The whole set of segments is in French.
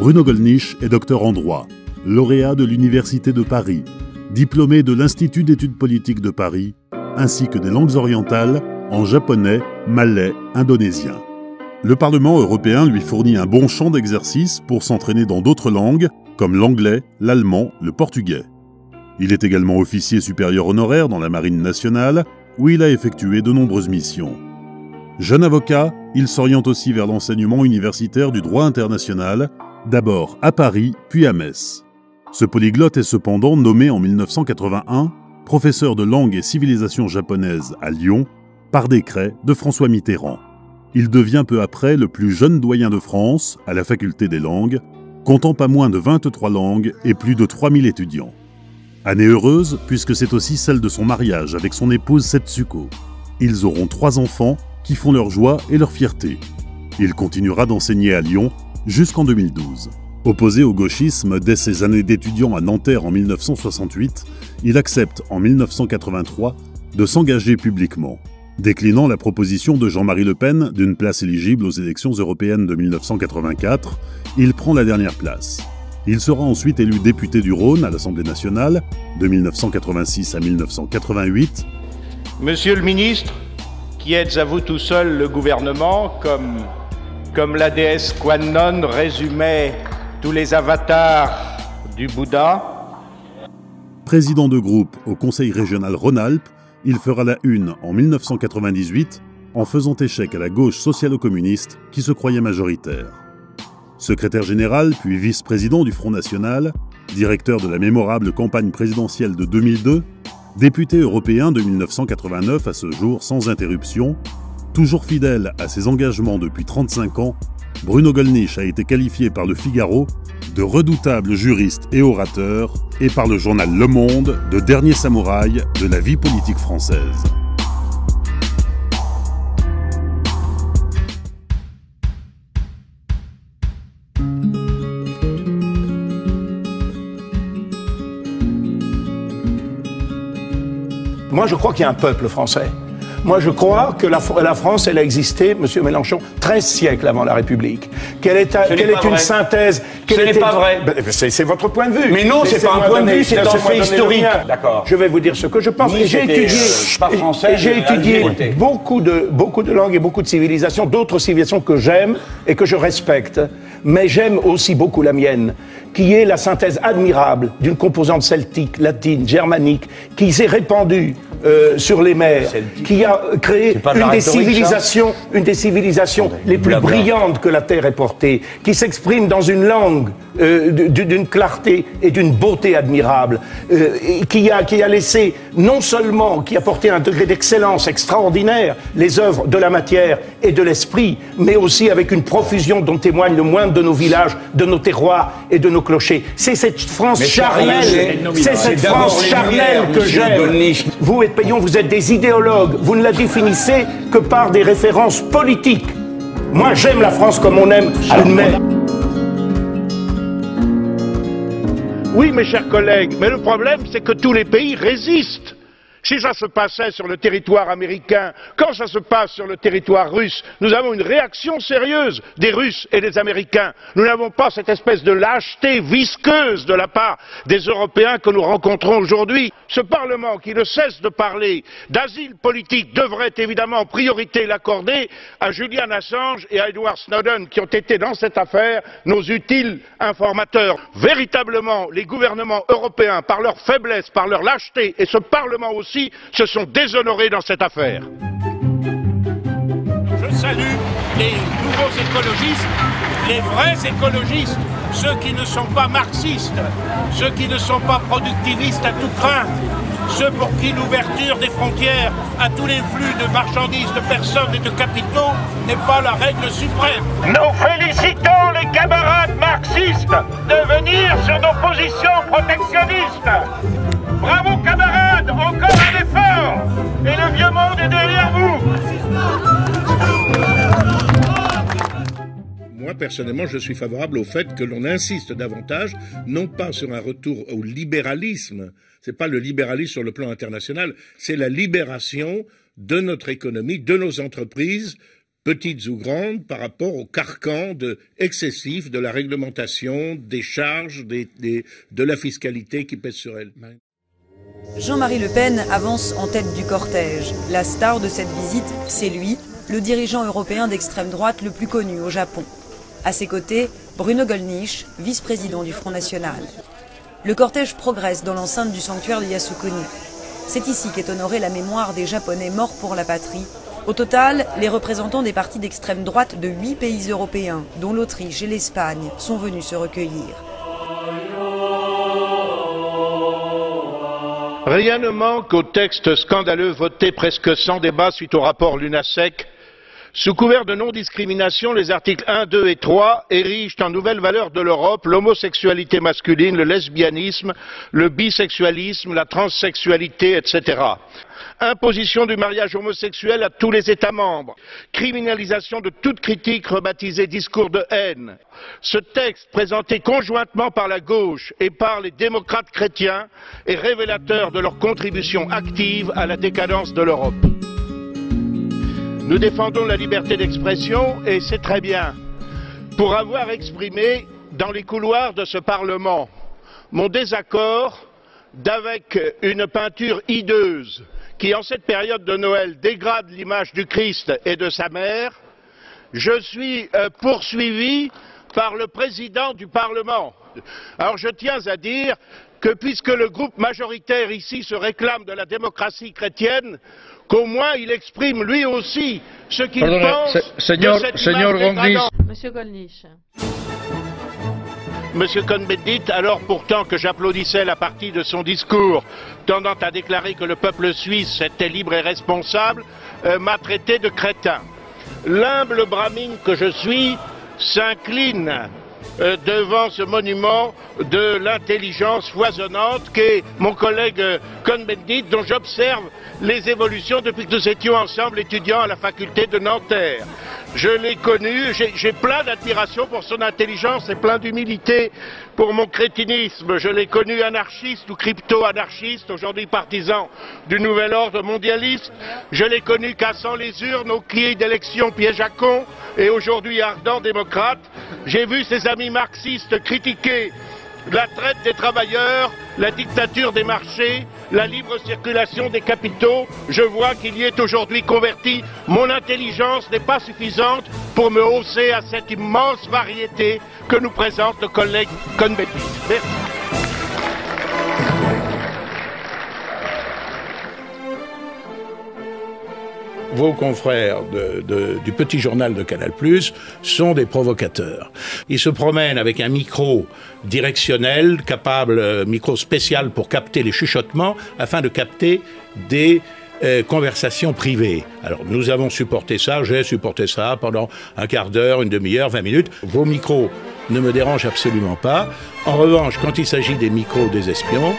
Bruno Gollnisch est docteur en droit, lauréat de l'Université de Paris, diplômé de l'Institut d'études politiques de Paris, ainsi que des langues orientales en japonais, malais, indonésien. Le Parlement européen lui fournit un bon champ d'exercice pour s'entraîner dans d'autres langues, comme l'anglais, l'allemand, le portugais. Il est également officier supérieur honoraire dans la Marine nationale, où il a effectué de nombreuses missions. Jeune avocat, il s'oriente aussi vers l'enseignement universitaire du droit international, d'abord à Paris, puis à Metz. Ce polyglotte est cependant nommé en 1981 professeur de langue et civilisation japonaise à Lyon, par décret de François Mitterrand. Il devient peu après le plus jeune doyen de France à la faculté des langues, comptant pas moins de 23 langues et plus de 3000 étudiants. Année heureuse, puisque c'est aussi celle de son mariage avec son épouse Setsuko. Ils auront 3 enfants qui font leur joie et leur fierté. Il continuera d'enseigner à Lyon jusqu'en 2012. Opposé au gauchisme dès ses années d'étudiant à Nanterre en 1968, il accepte en 1983 de s'engager publiquement. Déclinant la proposition de Jean-Marie Le Pen d'une place éligible aux élections européennes de 1984, il prend la dernière place. Il sera ensuite élu député du Rhône à l'Assemblée nationale de 1986 à 1988. Monsieur le ministre, qui êtes à vous tout seul le gouvernement, comme la déesse Kuan Non résumait tous les avatars du Bouddha. Président de groupe au Conseil régional Rhône-Alpes, il fera la une en 1998 en faisant échec à la gauche socialo-communiste qui se croyait majoritaire. Secrétaire général puis vice-président du Front National, directeur de la mémorable campagne présidentielle de 2002, député européen de 1989 à ce jour sans interruption, toujours fidèle à ses engagements depuis 35 ans, Bruno Gollnisch a été qualifié par Le Figaro de redoutable juriste et orateur et par le journal Le Monde de dernier samouraï de la vie politique française. Moi, je crois qu'il y a un peuple français. Moi, je crois que la France, elle a existé, Monsieur Mélenchon, 13 siècles avant la République. Qu'elle est une synthèse... Ce n'est pas vrai. C'est votre point de vue. Mais non, c'est pas un point de vue, c'est un fait historique. D'accord. Je vais vous dire ce que je pense. J'ai étudié beaucoup de langues et beaucoup de civilisations, d'autres civilisations que j'aime et que je respecte. Mais j'aime aussi beaucoup la mienne, qui est la synthèse admirable d'une composante celtique, latine, germanique, qui s'est répandue sur les mers, qui a créé une des civilisations les plus brillantes que la Terre ait portées, qui s'exprime dans une langue d'une clarté et d'une beauté admirable, qui a laissé non seulement, qui a porté un degré d'excellence extraordinaire, les œuvres de la matière et de l'esprit, mais aussi avec une profusion dont témoigne le moindre de nos villages, de nos terroirs et de nos clochers. C'est cette France charnelle, que j'aime. Vous et Payon, vous êtes des idéologues, vous ne la définissez que par des références politiques. Moi, j'aime la France comme on aime une mère. Oui, mes chers collègues, mais le problème, c'est que tous les pays résistent. Si ça se passait sur le territoire américain, quand ça se passe sur le territoire russe, nous avons une réaction sérieuse des Russes et des Américains. Nous n'avons pas cette espèce de lâcheté visqueuse de la part des Européens que nous rencontrons aujourd'hui. Ce Parlement qui ne cesse de parler d'asile politique devrait évidemment en priorité l'accorder à Julian Assange et à Edward Snowden qui ont été dans cette affaire nos utiles informateurs. Véritablement, les gouvernements européens, par leur faiblesse, par leur lâcheté, et ce Parlement aussi, se sont déshonorés dans cette affaire. Je salue les nouveaux écologistes, les vrais écologistes, ceux qui ne sont pas marxistes, ceux qui ne sont pas productivistes à tout craint, ceux pour qui l'ouverture des frontières à tous les flux de marchandises, de personnes et de capitaux n'est pas la règle suprême. Nous félicitons les camarades marxistes de venir sur nos positions protectionnistes. Bravo camarades, encore un effort. Et le vieux monde est derrière vous. Moi, personnellement, je suis favorable au fait que l'on insiste davantage, non pas sur un retour au libéralisme, c'est pas le libéralisme sur le plan international, c'est la libération de notre économie, de nos entreprises, petites ou grandes, par rapport au carcan excessif de la réglementation, des charges, de la fiscalité qui pèse sur elle. Jean-Marie Le Pen avance en tête du cortège. La star de cette visite, c'est lui, le dirigeant européen d'extrême droite le plus connu au Japon. À ses côtés, Bruno Gollnisch, vice-président du Front National. Le cortège progresse dans l'enceinte du sanctuaire de Yasukuni. C'est ici qu'est honorée la mémoire des Japonais morts pour la patrie. Au total, les représentants des partis d'extrême droite de 8 pays européens, dont l'Autriche et l'Espagne, sont venus se recueillir. Rien ne manque au texte scandaleux voté presque sans débat suite au rapport Lunacek. Sous couvert de non-discrimination, les articles 1, 2 et 3 érigent en nouvelle valeur de l'Europe l'homosexualité masculine, le lesbianisme, le bisexualisme, la transsexualité, etc. Imposition du mariage homosexuel à tous les États membres. Criminalisation de toute critique rebaptisée discours de haine. Ce texte, présenté conjointement par la gauche et par les démocrates chrétiens, est révélateur de leur contribution active à la décadence de l'Europe. Nous défendons la liberté d'expression et c'est très bien. Pour avoir exprimé dans les couloirs de ce Parlement mon désaccord avec une peinture hideuse qui, en cette période de Noël, dégrade l'image du Christ et de sa mère, je suis poursuivi par le président du Parlement. Alors je tiens à dire que puisque le groupe majoritaire ici se réclame de la démocratie chrétienne, qu'au moins il exprime lui aussi ce qu'il pense de cette image dégradante. Monsieur Gollnisch. Monsieur Cohn-Bendit, alors pourtant que j'applaudissais la partie de son discours tendant à déclarer que le peuple suisse était libre et responsable, m'a traité de crétin. L'humble brahmine que je suis s'incline devant ce monument de l'intelligence foisonnante qu'est mon collègue Cohn-Bendit, dont j'observe les évolutions depuis que nous étions ensemble étudiants à la faculté de Nanterre. Je l'ai connu, j'ai plein d'admiration pour son intelligence et plein d'humilité pour mon crétinisme. Je l'ai connu anarchiste ou crypto-anarchiste, aujourd'hui partisan du nouvel ordre mondialiste. Je l'ai connu cassant les urnes aux quilles d'élections piège à con et aujourd'hui ardent démocrate. J'ai vu ses amis marxistes critiquer la traite des travailleurs, la dictature des marchés, la libre circulation des capitaux. Je vois qu'il y est aujourd'hui converti. Mon intelligence n'est pas suffisante pour me hausser à cette immense variété que nous présente le collègue Cohn-Bendit. Merci. Vos confrères du petit journal de Canal+, sont des provocateurs. Ils se promènent avec un micro directionnel, micro spécial pour capter les chuchotements, afin de capter des conversations privées. Alors nous avons supporté ça, j'ai supporté ça pendant un quart d'heure, une demi-heure, 20 minutes. Vos micros ne me dérangent absolument pas. En revanche, quand il s'agit des micros des espions,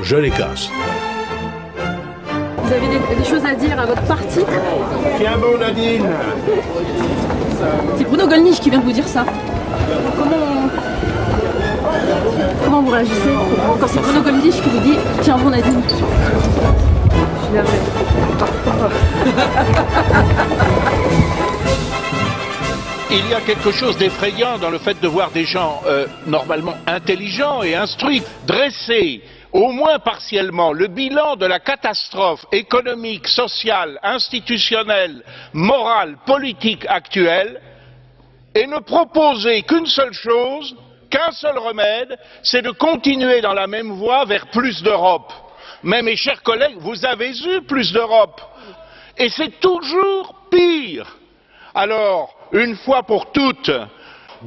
je les casse. Vous avez des choses à dire à votre parti? Tiens bon, Nadine. C'est Bruno Gollnisch qui vient de vous dire ça. Comment vous réagissez quand c'est Bruno Gollnisch qui vous dit « Tiens bon, Nadine ». Je suis navrée. Il y a quelque chose d'effrayant dans le fait de voir des gens normalement intelligents et instruits dresser au moins partiellement le bilan de la catastrophe économique, sociale, institutionnelle, morale, politique actuelle et ne proposer qu'une seule chose, qu'un seul remède, c'est de continuer dans la même voie vers plus d'Europe. Mais mes chers collègues, vous avez eu plus d'Europe et c'est toujours pire. Alors, une fois pour toutes,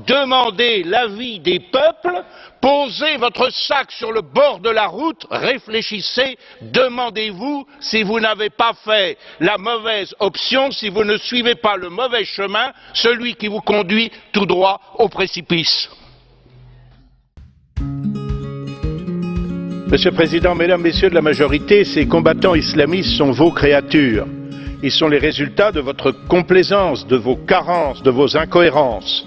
demandez l'avis des peuples, posez votre sac sur le bord de la route, réfléchissez, demandez-vous si vous n'avez pas fait la mauvaise option, si vous ne suivez pas le mauvais chemin, celui qui vous conduit tout droit au précipice. Monsieur le Président, Mesdames, Messieurs de la majorité, ces combattants islamistes sont vos créatures. Ils sont les résultats de votre complaisance, de vos carences, de vos incohérences.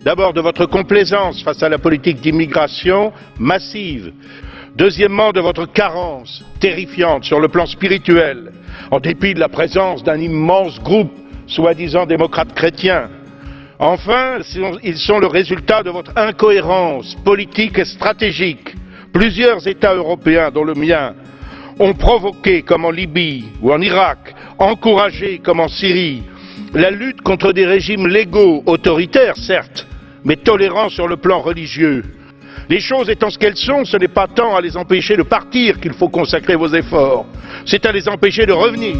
D'abord, de votre complaisance face à la politique d'immigration massive. Deuxièmement, de votre carence terrifiante sur le plan spirituel, en dépit de la présence d'un immense groupe soi-disant démocrates chrétiens. Enfin, ils sont le résultat de votre incohérence politique et stratégique. Plusieurs États européens, dont le mien, ont provoqué, comme en Libye ou en Irak, encouragé, comme en Syrie, la lutte contre des régimes légaux, autoritaires certes, mais tolérants sur le plan religieux. Les choses étant ce qu'elles sont, ce n'est pas tant à les empêcher de partir qu'il faut consacrer vos efforts, c'est à les empêcher de revenir.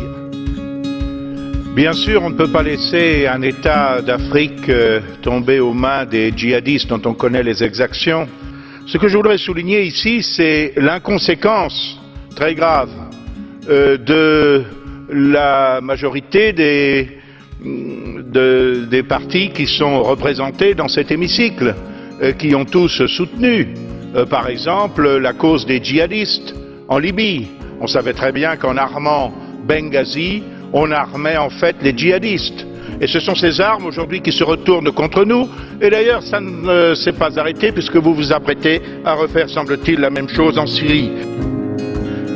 Bien sûr, on ne peut pas laisser un État d'Afrique tomber aux mains des djihadistes dont on connaît les exactions. Ce que je voudrais souligner ici, c'est l'inconséquence très grave de la majorité des partis qui sont représentés dans cet hémicycle, qui ont tous soutenu, par exemple, la cause des djihadistes en Libye. On savait très bien qu'en armant Benghazi, on armait en fait les djihadistes. Et ce sont ces armes aujourd'hui qui se retournent contre nous. Et d'ailleurs, ça ne s'est pas arrêté puisque vous vous apprêtez à refaire, semble-t-il, la même chose en Syrie.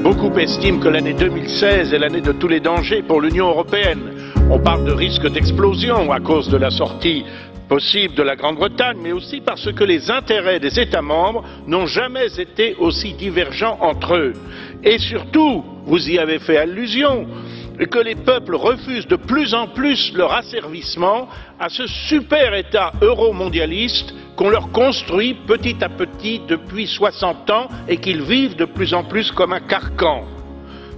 Beaucoup estiment que l'année 2016 est l'année de tous les dangers pour l'Union européenne. On parle de risque d'explosion à cause de la sortie possible de la Grande-Bretagne, mais aussi parce que les intérêts des États membres n'ont jamais été aussi divergents entre eux. Et surtout, vous y avez fait allusion, que les peuples refusent de plus en plus leur asservissement à ce super État euro-mondialiste qu'on leur construit petit à petit depuis 60 ans et qu'ils vivent de plus en plus comme un carcan.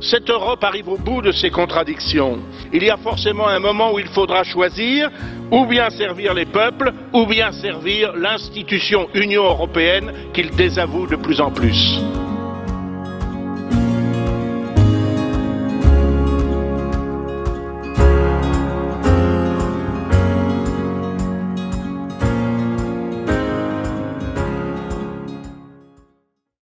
Cette Europe arrive au bout de ses contradictions. Il y a forcément un moment où il faudra choisir ou bien servir les peuples ou bien servir l'institution Union européenne qu'ils désavouent de plus en plus.